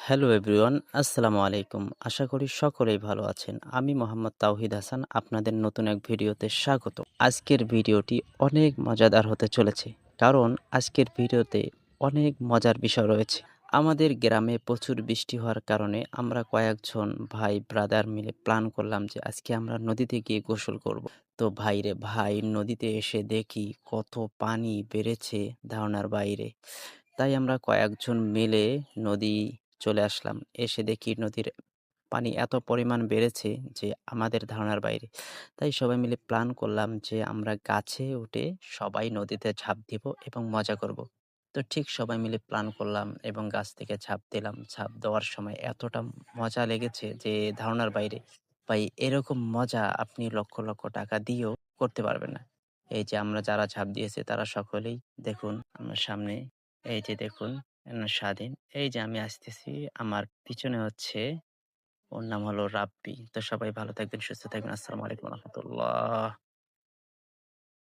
Hello everyone, আসসালামু আলাইকুম। আশা করি সকলেই ভালো আছেন। আমি মোহাম্মদ তাওহিদ হাসান, আপনাদের নতুন এক ভিডিওতে স্বাগত। আজকের ভিডিওটি অনেক মজাদার হতে চলেছে। কারণ আজকের ভিডিওতে অনেক মজার বিষয় রয়েছে। আমাদের গ্রামে প্রচুর বৃষ্টি হওয়ার কারণে আমরা কয়েকজন ভাই ব্রাদার মিলে প্ল্যান করলাম যে আজকে আমরা নদীতে গিয়ে গোসল করব। তো ভাইরে ভাই নদীতে এসে দেখি কত পানি বেড়েছে ধারণার বাইরে। তাই আমরা কয়েকজন মিলে নদী চলে আসলাম। এসে দেখি নদীর পানি এত পরিমাণ বেড়েছে যে আমাদের ধারণার বাইরে। তাই সবাই মিলে প্ল্যান করলাম যে আমরা গাছে উঠে সবাই নদীতে ঝাঁপ দিব এবং মজা করব। তো ঠিক সবাই মিলে প্ল্যান করলাম এবং গাছ থেকে ঝাঁপ দিলাম। ঝাঁপ দেওয়ার সময় এতটা মজা লেগেছে যে ধারণার বাইরে। ভাই এরকম মজা আপনি লক্ষ, লক্ষ টাকা দিয়েও করতে পারবেন না। এই যে আমরা যারা ঝাঁপ দিয়েছি তারা সকলেই দেখুন আমার সামনে, এই যে দেখুন স্বাধীন। এই যে আমি আসতেছি, আমার পিছনে হচ্ছে ওর নাম হলো রাব্বি। তো সবাই ভালো থাকবেন, সুস্থ থাকবেন। আসসালামু আলাইকুম ওয়া রাহমাতুল্লাহ।